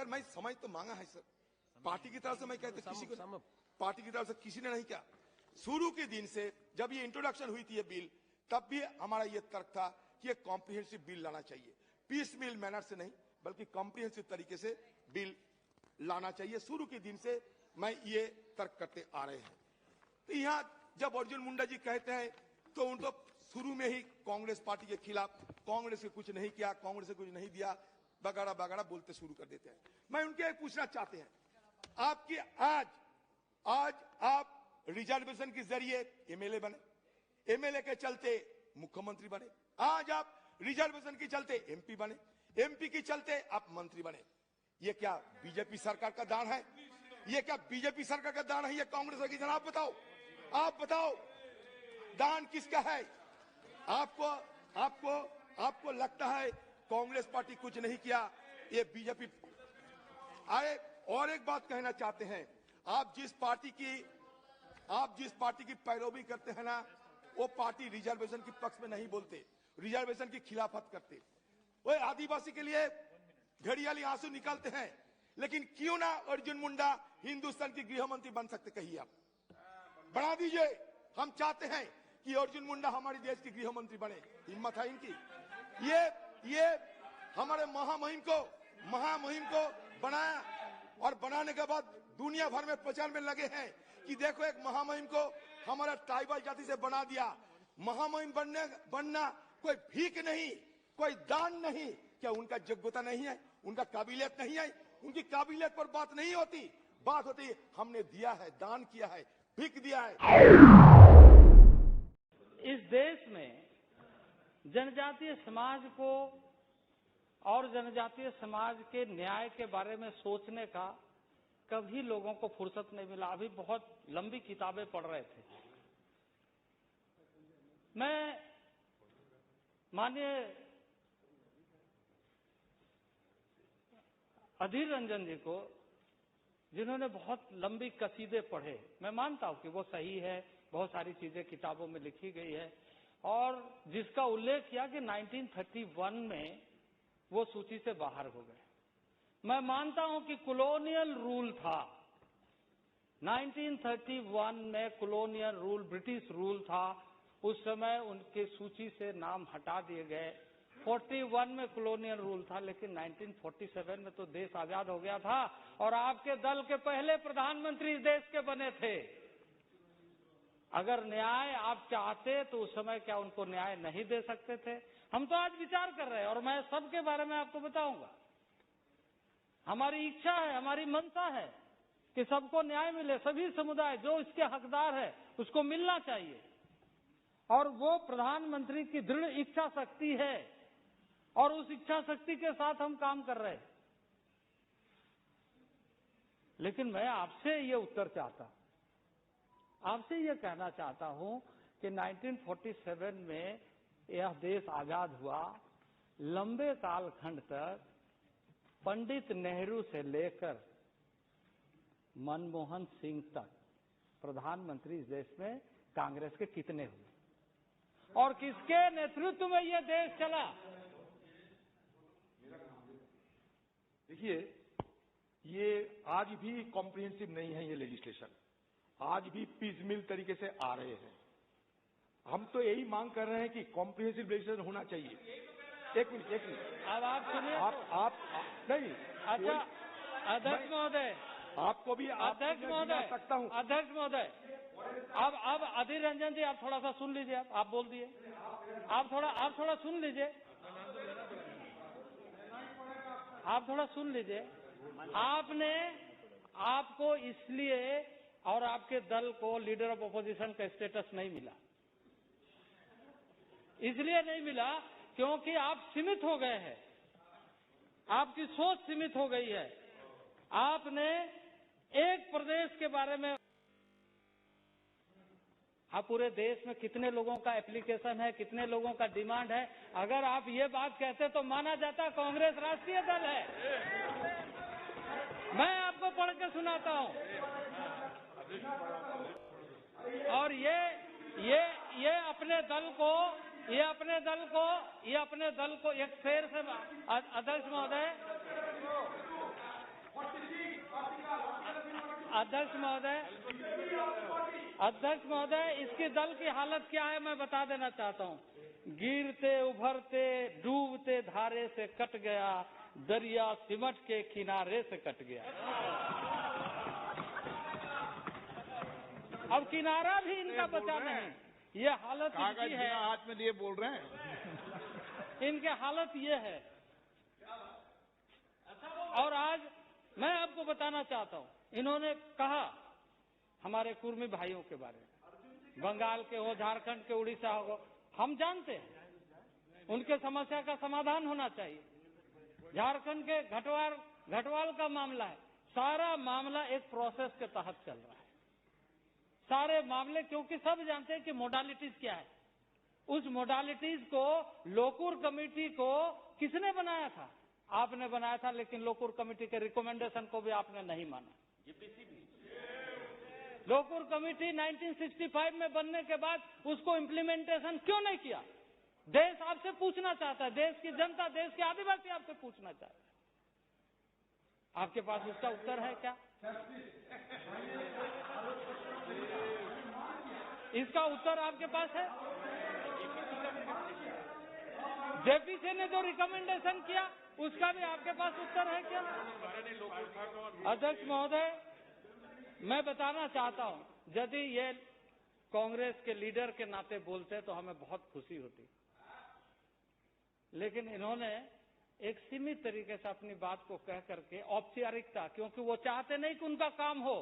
Sir मैं समय तो मांगा है सर, पार्टी की तरफ से मैं कहता किसी को, पार्टी की तरफ से किसी ने नहीं किया। शुरू के दिन से जब ये इंट्रोडक्शन हुई थी ये बिल, तब भी हमारा ये तर्क था कि एक कॉम्प्रिहेंसिव बिल लाना चाहिए, पीस मिल मैनर से नहीं बल्कि कॉम्प्रिहेंसिव तरीके से बिल लाना चाहिए। शुरू के दिन से मैं ये तर्क करते आ रहे हैं। तो यहाँ जब अर्जुन मुंडा जी कहते हैं तो उनको शुरू में ही कांग्रेस पार्टी के खिलाफ, कांग्रेस ने कुछ नहीं किया, कांग्रेस ने कुछ नहीं दिया, बगाड़ा बगाड़ा बोलते शुरू कर देते हैं। मैं उनके पूछना चाहते हैं, आपकी आज आप रिजर्वेशन के जरिए एमएलए बने, एमएलए के चलते मुख्यमंत्री बने, आज आप रिजर्वेशन के चलते एमपी बने, एमपी के चलते आप मंत्री बने। ये क्या बीजेपी सरकार का दान है? ये क्या बीजेपी सरकार का दान है? ये कांग्रेस का किसान? आप बताओ दान किसका है? आपको लगता है कांग्रेस पार्टी कुछ नहीं किया, ये बीजेपी आए। और एक बात कहना चाहते हैं, आप जिस पार्टी की पैरवी करते हैं ना, वो पार्टी रिजर्वेशन के पक्ष में नहीं बोलते, रिजर्वेशन की खिलाफत करते। वो आदिवासी के लिए घड़ियाली आंसू निकालते हैं, लेकिन क्यों ना अर्जुन मुंडा हिंदुस्तान की गृह मंत्री बन सकते? कहिए आप, बना दीजिए। हम चाहते हैं कि अर्जुन मुंडा हमारे देश की गृह मंत्री बने, हिम्मत है इनकी। ये हमारे महामहिम को बनाया और बनाने के बाद दुनिया भर में प्रचार में लगे हैं कि देखो एक महामहिम को हमारा ट्राइबल जाति से बना दिया। महामहिम बनना कोई भीख नहीं, कोई दान नहीं। क्या उनका योग्यता नहीं है? उनका काबिलियत नहीं है? उनकी काबिलियत पर बात नहीं होती, बात होती हमने दिया है, दान किया है, भीख दिया है। इस देश में जनजातीय समाज को और जनजातीय समाज के न्याय के बारे में सोचने का कभी लोगों को फुर्सत नहीं मिला। अभी बहुत लंबी किताबें पढ़ रहे थे। मैं माननीय अधीर रंजन जी को, जिन्होंने बहुत लंबी कसीदे पढ़े, मैं मानता हूं कि वो सही है, बहुत सारी चीजें किताबों में लिखी गई है, और जिसका उल्लेख किया कि 1931 में वो सूची से बाहर हो गए। मैं मानता हूं कि कॉलोनियल रूल था, 1931 में कॉलोनियल रूल, ब्रिटिश रूल था। उस समय उनके सूची से नाम हटा दिए गए। 41 में कॉलोनियल रूल था, लेकिन 1947 में तो देश आजाद हो गया था और आपके दल के पहले प्रधानमंत्री इस देश के बने थे। अगर न्याय आप चाहते तो उस समय क्या उनको न्याय नहीं दे सकते थे? हम तो आज विचार कर रहे हैं और मैं सबके बारे में आपको बताऊंगा। हमारी इच्छा है, हमारी मंशा है कि सबको न्याय मिले, सभी समुदाय जो इसके हकदार है उसको मिलना चाहिए, और वो प्रधानमंत्री की दृढ़ इच्छा शक्ति है और उस इच्छा शक्ति के साथ हम काम कर रहे हैं। लेकिन मैं आपसे ये उत्तर चाहता, आपसे ये कहना चाहता हूं कि 1947 में यह देश आजाद हुआ, लंबे कालखंड तक पंडित नेहरू से लेकर मनमोहन सिंह तक प्रधानमंत्री इस देश में कांग्रेस के कितने हुए और किसके नेतृत्व में यह देश चला? देखिए, ये आज भी कॉम्प्रिहेंसिव नहीं है ये लेजिस्लेशन, आज भी पीसमिल तरीके से आ रहे हैं। हम तो यही मांग कर रहे हैं कि कॉम्प्रिहेंसिव लेजिस्लेशन होना चाहिए। एक मिनट अब आप सुनिए, आप नहीं। अच्छा अध्यक्ष महोदय, आपको भी अध्यक्ष महोदय सकता हूँ। अध्यक्ष महोदय, अब अधीर रंजन जी आप थोड़ा सा सुन लीजिए। आप बोल दिए, आप थोड़ा सुन लीजिए, आप थोड़ा सुन लीजिए। आपको इसलिए और आपके दल को लीडर ऑफ ऑपोजिशन का स्टेटस नहीं मिला, इसलिए नहीं मिला क्योंकि आप सीमित हो गए हैं, आपकी सोच सीमित हो गई है। आपने एक प्रदेश के बारे में, आप पूरे देश में कितने लोगों का एप्लीकेशन है, कितने लोगों का डिमांड है, अगर आप ये बात कहते तो माना जाता कांग्रेस राष्ट्रीय दल है। मैं आपको पढ़ के सुनाता हूं, और ये अपने दल को एक शेर से, अध्यक्ष महोदय अध्यक्ष महोदय, इसके दल की हालत क्या है मैं बता देना चाहता हूँ। गिरते उभरते डूबते धारे से कट गया, दरिया सिमट के किनारे से कट गया। अब किनारा भी इनका बचा नहीं। ये हालत इनकी है। हाथ में लिए बोल रहे हैं। इनके हालत ये है। और आज मैं आपको बताना चाहता हूँ, इन्होंने कहा हमारे कुर्मी भाइयों के बारे में, बंगाल के हो, झारखंड के, उड़ीसा हो, हम जानते हैं उनके समस्या का समाधान होना चाहिए। झारखंड के घटवाल का मामला है, सारा मामला एक प्रोसेस के तहत चल रहा है। सारे मामले, क्योंकि सब जानते हैं कि मोडालिटीज क्या है। उस मोडालिटीज को लोकूर कमेटी को किसने बनाया था? आपने बनाया था, लेकिन लोकूर कमेटी के रिकमेंडेशन को भी आपने नहीं माना। लोकूर कमेटी 1965 में बनने के बाद उसको इम्प्लीमेंटेशन क्यों नहीं किया? देश आपसे पूछना चाहता है, देश की जनता, देश के आदिवासी आपसे पूछना चाहता है। आपके पास उसका उत्तर है क्या? इसका उत्तर आपके पास है? जेपीसी ने जो रिकमेंडेशन किया उसका भी आपके पास उत्तर है क्या? अध्यक्ष महोदय, मैं बताना चाहता हूं, यदि ये कांग्रेस के लीडर के नाते बोलते तो हमें बहुत खुशी होती, लेकिन इन्होंने एक सीमित तरीके से अपनी बात को कह करके औपचारिकता, क्योंकि वो चाहते नहीं कि उनका काम हो,